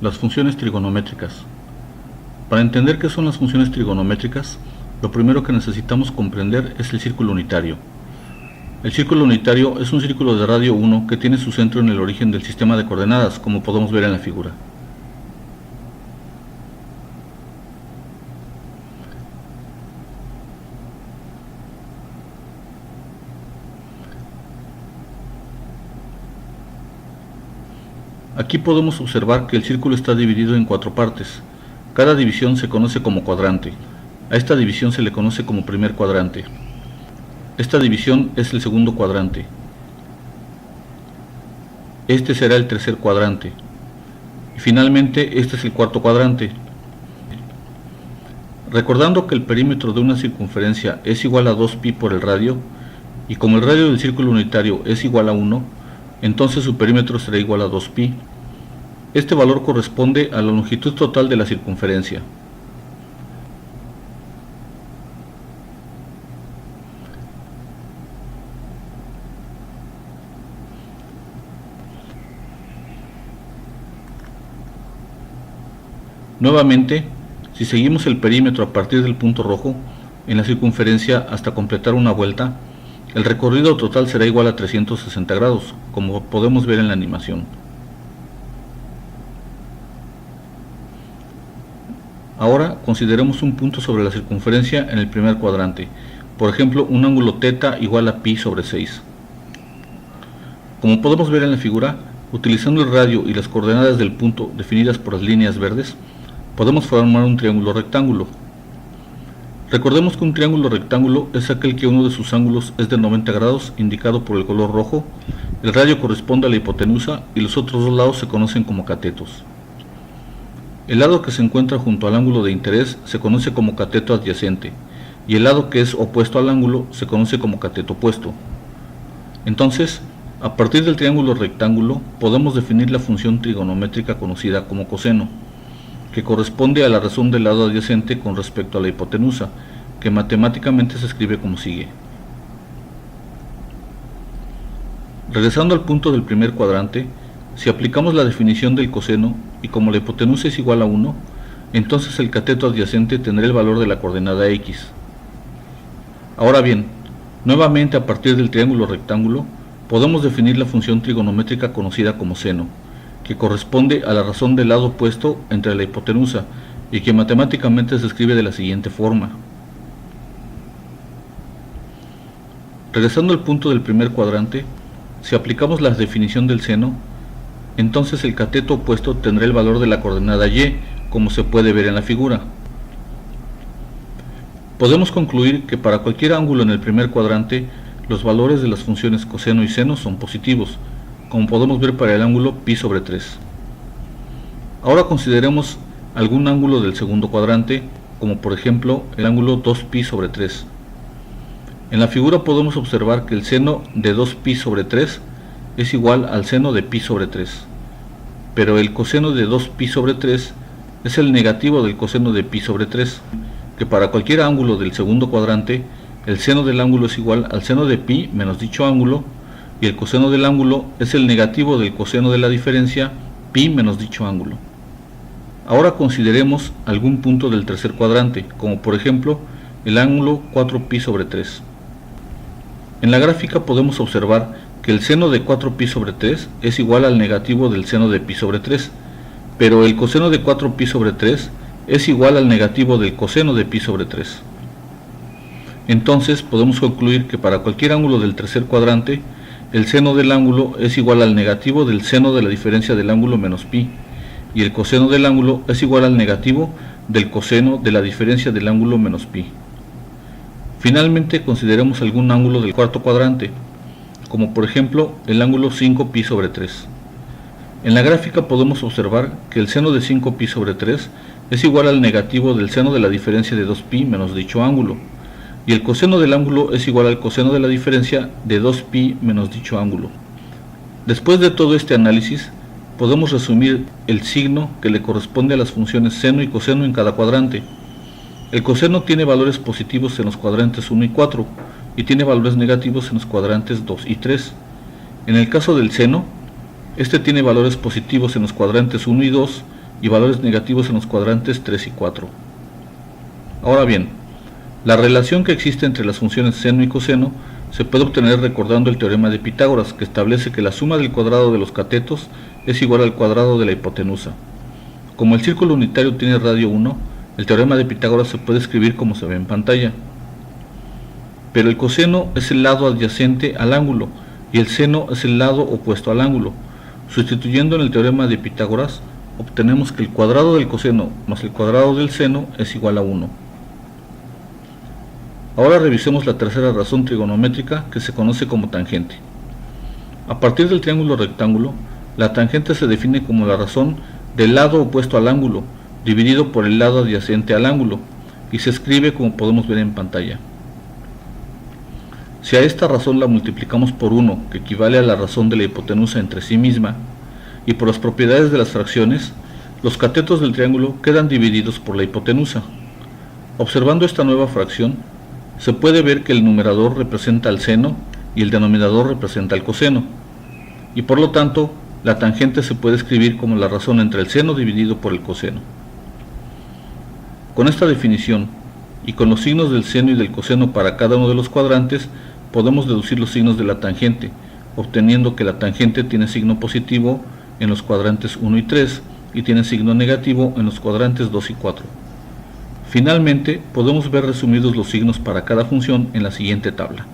Las funciones trigonométricas. Para entender qué son las funciones trigonométricas, lo primero que necesitamos comprender es el círculo unitario. El círculo unitario es un círculo de radio 1 que tiene su centro en el origen del sistema de coordenadas, como podemos ver en la figura. Aquí podemos observar que el círculo está dividido en 4 partes. Cada división se conoce como cuadrante. A esta división se le conoce como primer cuadrante. Esta división es el segundo cuadrante. Este será el tercer cuadrante. Y finalmente este es el cuarto cuadrante. Recordando que el perímetro de una circunferencia es igual a 2pi por el radio, y como el radio del círculo unitario es igual a 1, entonces su perímetro será igual a 2pi. Este valor corresponde a la longitud total de la circunferencia. Nuevamente, si seguimos el perímetro a partir del punto rojo en la circunferencia hasta completar una vuelta, el recorrido total será igual a 360 grados, como podemos ver en la animación. Ahora consideremos un punto sobre la circunferencia en el primer cuadrante, por ejemplo un ángulo θ igual a pi sobre 6. Como podemos ver en la figura, utilizando el radio y las coordenadas del punto definidas por las líneas verdes, podemos formar un triángulo rectángulo. Recordemos que un triángulo rectángulo es aquel que uno de sus ángulos es de 90 grados, indicado por el color rojo, el radio corresponde a la hipotenusa y los otros dos lados se conocen como catetos. El lado que se encuentra junto al ángulo de interés se conoce como cateto adyacente, y el lado que es opuesto al ángulo se conoce como cateto opuesto. Entonces, a partir del triángulo rectángulo, podemos definir la función trigonométrica conocida como coseno, que corresponde a la razón del lado adyacente con respecto a la hipotenusa, que matemáticamente se escribe como sigue. Regresando al punto del primer cuadrante, si aplicamos la definición del coseno y como la hipotenusa es igual a 1, entonces el cateto adyacente tendrá el valor de la coordenada x. Ahora bien, nuevamente a partir del triángulo rectángulo, podemos definir la función trigonométrica conocida como seno, que corresponde a la razón del lado opuesto entre la hipotenusa y que matemáticamente se escribe de la siguiente forma. Regresando al punto del primer cuadrante, si aplicamos la definición del seno, entonces el cateto opuesto tendrá el valor de la coordenada y, como se puede ver en la figura. Podemos concluir que para cualquier ángulo en el primer cuadrante, los valores de las funciones coseno y seno son positivos, como podemos ver para el ángulo pi sobre 3. Ahora consideremos algún ángulo del segundo cuadrante, como por ejemplo el ángulo 2pi sobre 3. En la figura podemos observar que el seno de 2pi sobre 3 es igual al seno de pi sobre 3, pero el coseno de 2pi sobre 3 es el negativo del coseno de pi sobre 3, que para cualquier ángulo del segundo cuadrante, el seno del ángulo es igual al seno de pi menos dicho ángulo, y el coseno del ángulo es el negativo del coseno de la diferencia pi menos dicho ángulo. Ahora consideremos algún punto del tercer cuadrante, como por ejemplo el ángulo 4pi sobre 3. En la gráfica podemos observar que el seno de 4pi sobre 3 es igual al negativo del seno de pi sobre 3, pero el coseno de 4pi sobre 3 es igual al negativo del coseno de pi sobre 3. Entonces podemos concluir que para cualquier ángulo del tercer cuadrante, el seno del ángulo es igual al negativo del seno de la diferencia del ángulo menos pi, y el coseno del ángulo es igual al negativo del coseno de la diferencia del ángulo menos pi. Finalmente consideremos algún ángulo del cuarto cuadrante, como por ejemplo el ángulo 5pi sobre 3. En la gráfica podemos observar que el seno de 5pi sobre 3 es igual al negativo del seno de la diferencia de 2pi menos dicho ángulo, y el coseno del ángulo es igual al coseno de la diferencia de 2pi menos dicho ángulo. Después de todo este análisis, podemos resumir el signo que le corresponde a las funciones seno y coseno en cada cuadrante. El coseno tiene valores positivos en los cuadrantes 1 y 4, y tiene valores negativos en los cuadrantes 2 y 3. En el caso del seno, este tiene valores positivos en los cuadrantes 1 y 2 y valores negativos en los cuadrantes 3 y 4. Ahora bien, la relación que existe entre las funciones seno y coseno se puede obtener recordando el teorema de Pitágoras, que establece que la suma del cuadrado de los catetos es igual al cuadrado de la hipotenusa. Como el círculo unitario tiene radio 1, el teorema de Pitágoras se puede escribir como se ve en pantalla. Pero el coseno es el lado adyacente al ángulo y el seno es el lado opuesto al ángulo. Sustituyendo en el teorema de Pitágoras, obtenemos que el cuadrado del coseno más el cuadrado del seno es igual a 1. Ahora revisemos la tercera razón trigonométrica, que se conoce como tangente. A partir del triángulo rectángulo, la tangente se define como la razón del lado opuesto al ángulo, dividido por el lado adyacente al ángulo, y se escribe como podemos ver en pantalla. Si a esta razón la multiplicamos por 1, que equivale a la razón de la hipotenusa entre sí misma, y por las propiedades de las fracciones, los catetos del triángulo quedan divididos por la hipotenusa. Observando esta nueva fracción, se puede ver que el numerador representa al seno y el denominador representa al coseno, y por lo tanto, la tangente se puede escribir como la razón entre el seno dividido por el coseno. Con esta definición, y con los signos del seno y del coseno para cada uno de los cuadrantes, podemos deducir los signos de la tangente, obteniendo que la tangente tiene signo positivo en los cuadrantes 1 y 3 y tiene signo negativo en los cuadrantes 2 y 4. Finalmente, podemos ver resumidos los signos para cada función en la siguiente tabla.